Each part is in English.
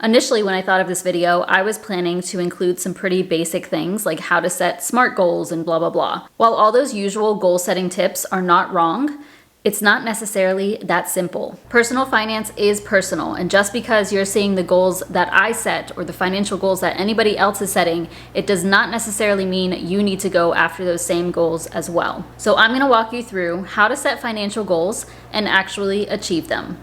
Initially, when I thought of this video, I was planning to include some pretty basic things like how to set SMART goals and blah, blah, blah. While all those usual goal setting tips are not wrong, it's not necessarily that simple. Personal finance is personal, and just because you're seeing the goals that I set or the financial goals that anybody else is setting, it does not necessarily mean you need to go after those same goals as well. So I'm gonna walk you through how to set financial goals and actually achieve them.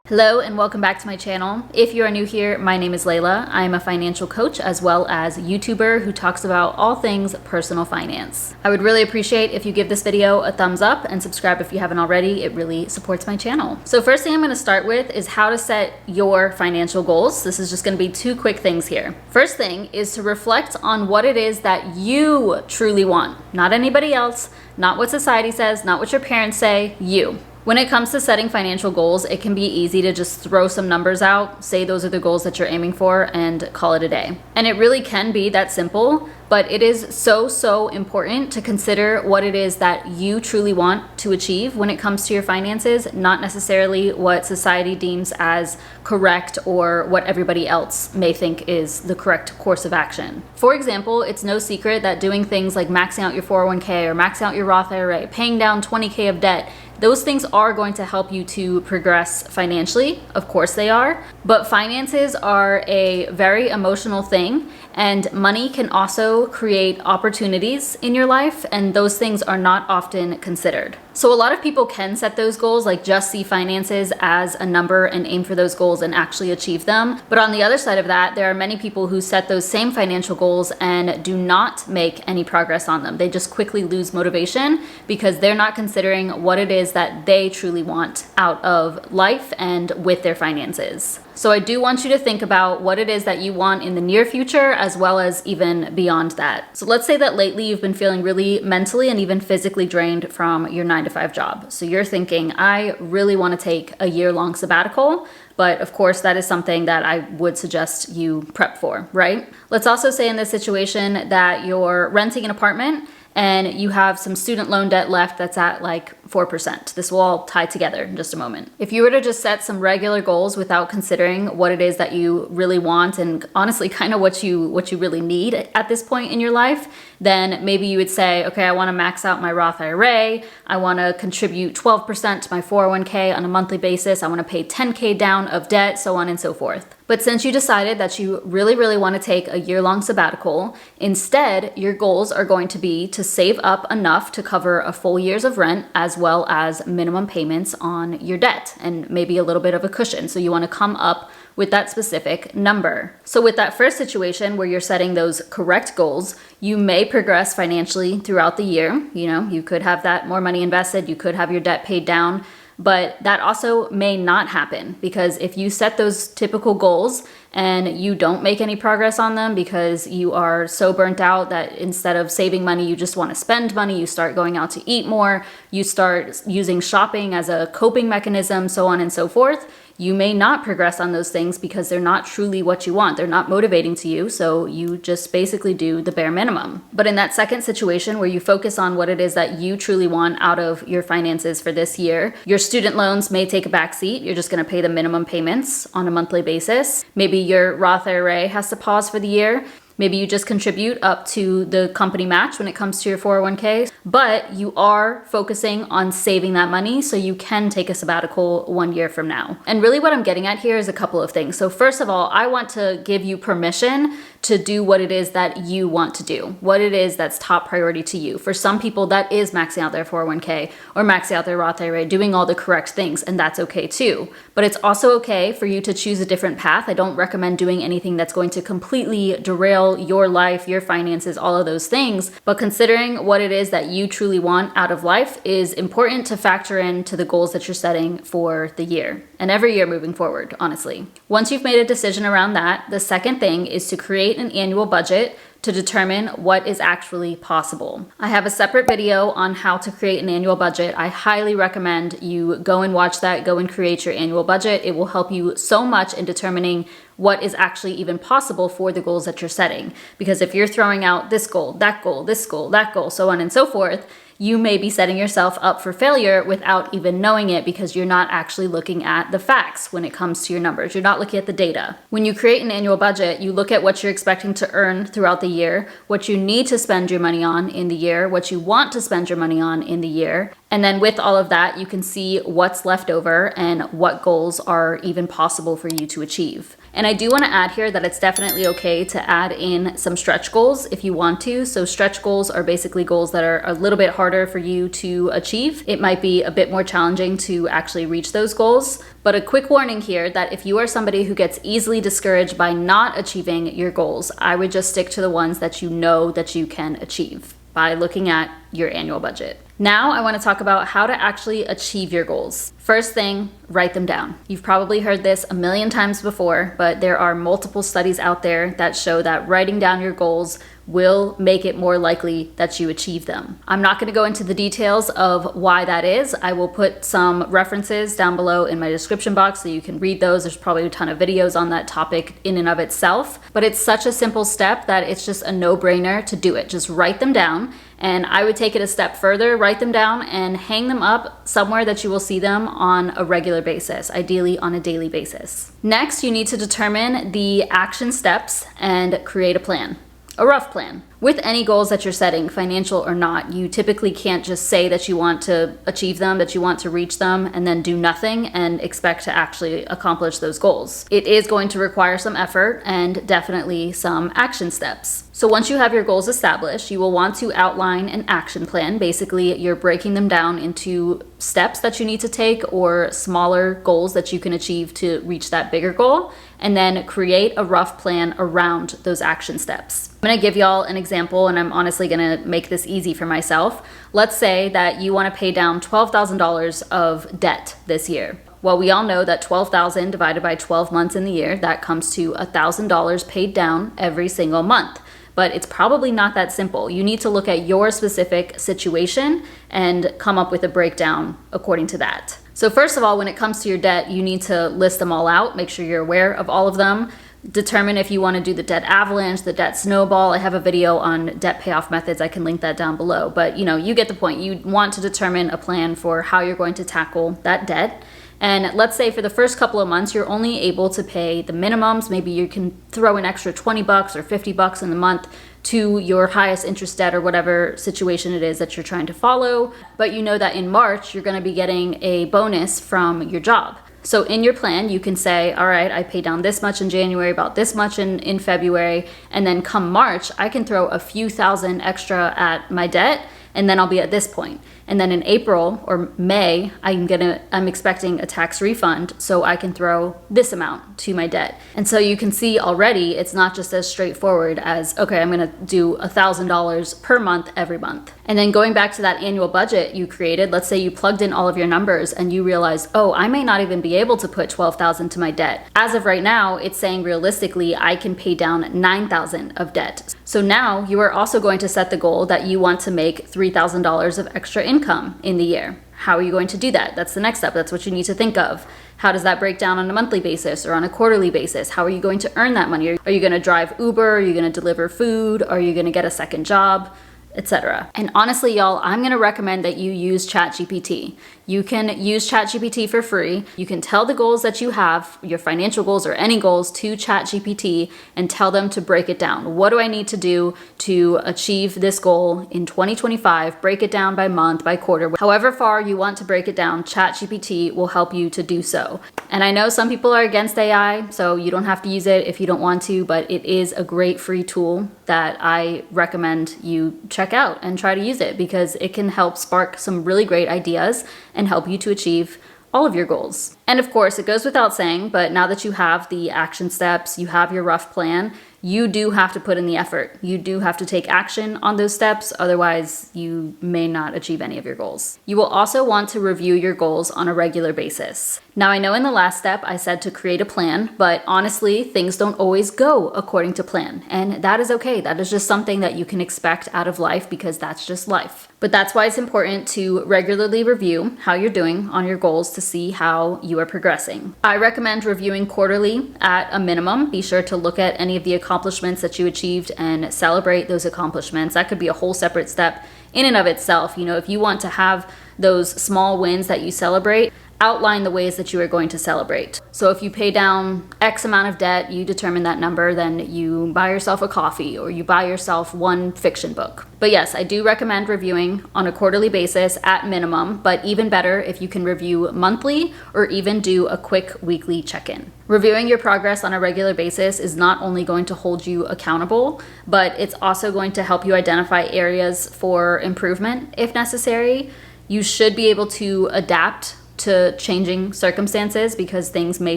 Hello and welcome back to my channel. If you are new here, my name is Layla. I am a financial coach as well as YouTuber who talks about all things personal finance. I would really appreciate if you give this video a thumbs up and subscribe if you haven't already. It really supports my channel. So first thing I'm going to start with is how to set your financial goals. This is just going to be two quick things here. First thing is to reflect on what it is that you truly want, not anybody else, not what society says, not what your parents say, you. When it comes to setting financial goals, it can be easy to just throw some numbers out, say those are the goals that you're aiming for, and call it a day. And it really can be that simple, but it is so important to consider what it is that you truly want to achieve when it comes to your finances, not necessarily what society deems as correct or what everybody else may think is the correct course of action. For example, it's no secret that doing things like maxing out your 401k or maxing out your Roth IRA, paying down 20K of debt, those things are going to help you to progress financially. Of course they are, but finances are a very emotional thing, and money can also create opportunities in your life, and those things are not often considered. So a lot of people can set those goals, like just see finances as a number and aim for those goals and actually achieve them. But on the other side of that, there are many people who set those same financial goals and do not make any progress on them. They just quickly lose motivation because they're not considering what it is that they truly want out of life and with their finances. So I do want you to think about what it is that you want in the near future as well as even beyond that. So let's say that lately you've been feeling really mentally and even physically drained from your 9-to-5 job. So you're thinking, I really want to take a year-long sabbatical, but of course that is something that I would suggest you prep for, right? Let's also say in this situation that you're renting an apartment and you have some student loan debt left that's at like 4%. This will all tie together in just a moment. If you were to just set some regular goals without considering what it is that you really want and honestly kind of what you really need at this point in your life, then maybe you would say, okay, I want to max out my Roth IRA. I want to contribute 12% to my 401k on a monthly basis. I want to pay 10K down of debt, so on and so forth. But since you decided that you really want to take a year-long sabbatical, instead, your goals are going to be to save up enough to cover a full year's of rent as well as minimum payments on your debt and maybe a little bit of a cushion. So you want to come up with that specific number. So with that first situation where you're setting those correct goals, you may progress financially throughout the year. You know, you could have that more money invested, you could have your debt paid down, but that also may not happen because if you set those typical goals and you don't make any progress on them because you are so burnt out that instead of saving money, you just want to spend money, you start going out to eat more, you start using shopping as a coping mechanism, so on and so forth, you may not progress on those things because they're not truly what you want. They're not motivating to you, so you just basically do the bare minimum. But in that second situation where you focus on what it is that you truly want out of your finances for this year, your student loans may take a back seat. You're just gonna pay the minimum payments on a monthly basis. Maybe your Roth IRA has to pause for the year. Maybe you just contribute up to the company match when it comes to your 401k, but you are focusing on saving that money so you can take a sabbatical 1 year from now. And really what I'm getting at here is a couple of things. So first of all, I want to give you permission to do what it is that you want to do, what it is that's top priority to you. For some people, that is maxing out their 401k or maxing out their Roth IRA, doing all the correct things, and that's okay too. But it's also okay for you to choose a different path. I don't recommend doing anything that's going to completely derail your life, your finances, all of those things. But considering what it is that you truly want out of life is important to factor into the goals that you're setting for the year and every year moving forward, honestly. Once you've made a decision around that, the second thing is to create an annual budget to determine what is actually possible. I have a separate video on how to create an annual budget. I highly recommend you go and watch that, go and create your annual budget. It will help you so much in determining what is actually even possible for the goals that you're setting. Because if you're throwing out this goal, that goal, this goal, that goal, so on and so forth, you may be setting yourself up for failure without even knowing it because you're not actually looking at the facts when it comes to your numbers. You're not looking at the data. When you create an annual budget, you look at what you're expecting to earn throughout the year, what you need to spend your money on in the year, what you want to spend your money on in the year. And then with all of that, you can see what's left over and what goals are even possible for you to achieve. And I do want to add here that it's definitely okay to add in some stretch goals if you want to. So stretch goals are basically goals that are a little bit harder for you to achieve. It might be a bit more challenging to actually reach those goals. But a quick warning here that if you are somebody who gets easily discouraged by not achieving your goals, I would just stick to the ones that you know that you can achieve by looking at your annual budget. Now I want to talk about how to actually achieve your goals. First thing, write them down. You've probably heard this a million times before, but there are multiple studies out there that show that writing down your goals will make it more likely that you achieve them. I'm not going to go into the details of why that is. I will put some references down below in my description box so you can read those. There's probably a ton of videos on that topic in and of itself, but it's such a simple step that it's just a no-brainer to do it. Just write them down. And I would take it a step further, write them down and hang them up somewhere that you will see them on a regular basis, ideally on a daily basis. Next, you need to determine the action steps and create a plan, a rough plan. With any goals that you're setting, financial or not, you typically can't just say that you want to achieve them, that you want to reach them, and then do nothing and expect to actually accomplish those goals. It is going to require some effort and definitely some action steps. So once you have your goals established, you will want to outline an action plan. Basically, you're breaking them down into steps that you need to take or smaller goals that you can achieve to reach that bigger goal, and then create a rough plan around those action steps. I'm gonna give y'all an example, and I'm honestly gonna make this easy for myself. Let's say that you wanna pay down $12,000 of debt this year. Well, we all know that 12,000 divided by 12 months in the year, that comes to $1,000 paid down every single month. But it's probably not that simple. You need to look at your specific situation and come up with a breakdown according to that. So first of all, when it comes to your debt, you need to list them all out, make sure you're aware of all of them. Determine if you want to do the debt avalanche, the debt snowball. I have a video on debt payoff methods. I can link that down below. But you get the point. You want to determine a plan for how you're going to tackle that debt. And let's say for the first couple of months, you're only able to pay the minimums. Maybe you can throw an extra 20 bucks or 50 bucks in the month to your highest interest debt or whatever situation it is that you're trying to follow. But you know that in March, you're going to be getting a bonus from your job. So in your plan, you can say, all right, I pay down this much in January, about this much in February, and then come March, I can throw a few thousand extra at my debt, and then I'll be at this point. And then in April or May, I'm expecting a tax refund, so I can throw this amount to my debt. And so you can see already, it's not just as straightforward as, okay, I'm gonna do $1,000 per month every month. And then going back to that annual budget you created, let's say you plugged in all of your numbers and you realize, oh, I may not even be able to put $12,000 to my debt. As of right now, it's saying realistically, I can pay down $9,000 of debt. So now you are also going to set the goal that you want to make $3,000 of extra income in the year. How are you going to do that? That's the next step. That's what you need to think of. How does that break down on a monthly basis or on a quarterly basis? How are you going to earn that money? Are you going to drive Uber? Are you going to deliver food? Are you going to get a second job? Etc. And honestly, y'all, I'm going to recommend that you use ChatGPT. You can use ChatGPT for free. You can tell the goals that you have, your financial goals or any goals, to ChatGPT and tell them to break it down. What do I need to do to achieve this goal in 2025? Break it down by month, by quarter. However far you want to break it down, ChatGPT will help you to do so. And I know some people are against AI, so you don't have to use it if you don't want to, but it is a great free tool that I recommend you check out and try to use it because it can help spark some really great ideas and help you to achieve all of your goals. And of course, it goes without saying, but now that you have the action steps, you have your rough plan, you do have to put in the effort. You do have to take action on those steps, otherwise you may not achieve any of your goals. You will also want to review your goals on a regular basis. Now, I know in the last step I said to create a plan, but honestly, things don't always go according to plan, and that is okay. That is just something that you can expect out of life because that's just life. But that's why it's important to regularly review how you're doing on your goals to see how you are progressing. I recommend reviewing quarterly at a minimum. Be sure to look at any of the accomplishments that you achieved and celebrate those accomplishments. That could be a whole separate step in and of itself. You know, if you want to have those small wins that you celebrate, outline the ways that you are going to celebrate. So if you pay down X amount of debt, you determine that number, then you buy yourself a coffee or you buy yourself one fiction book. But yes, I do recommend reviewing on a quarterly basis at minimum, but even better if you can review monthly or even do a quick weekly check-in. Reviewing your progress on a regular basis is not only going to hold you accountable, but it's also going to help you identify areas for improvement if necessary. You should be able to adapt to changing circumstances because things may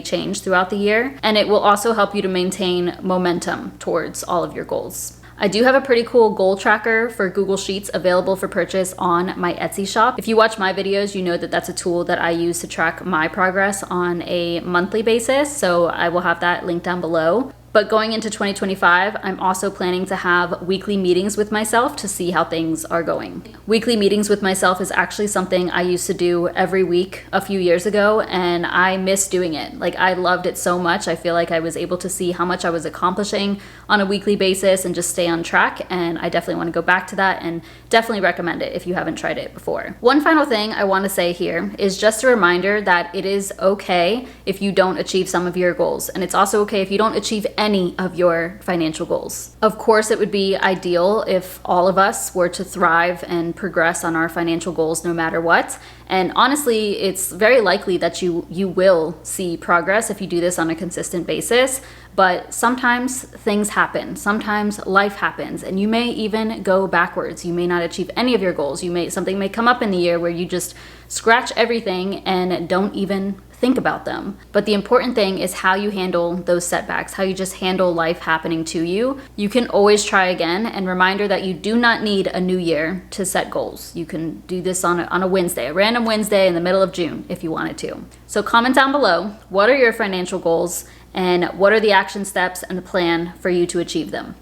change throughout the year, and it will also help you to maintain momentum towards all of your goals. I do have a pretty cool goal tracker for Google Sheets available for purchase on my Etsy shop. If you watch my videos, you know that that's a tool that I use to track my progress on a monthly basis, so I will have that linked down below. But going into 2025, I'm also planning to have weekly meetings with myself to see how things are going. Weekly meetings with myself is actually something I used to do every week a few years ago, and I miss doing it. Like, I loved it so much. I feel like I was able to see how much I was accomplishing on a weekly basis and just stay on track, and I definitely want to go back to that and definitely recommend it if you haven't tried it before. One final thing I want to say here is just a reminder that it is okay if you don't achieve some of your goals, and it's also okay if you don't achieve any of your financial goals. Of course, it would be ideal if all of us were to thrive and progress on our financial goals no matter what. And honestly, it's very likely that you will see progress if you do this on a consistent basis. But sometimes things happen. Sometimes life happens, and you may even go backwards. You may not achieve any of your goals. Something may come up in the year where you just scratch everything and don't even think about them. But the important thing is how you handle those setbacks, how you just handle life happening to you. You can always try again, and reminder that you do not need a new year to set goals. You can do this on a Wednesday, a random Wednesday in the middle of June if you wanted to. So comment down below, what are your financial goals and what are the action steps and the plan for you to achieve them?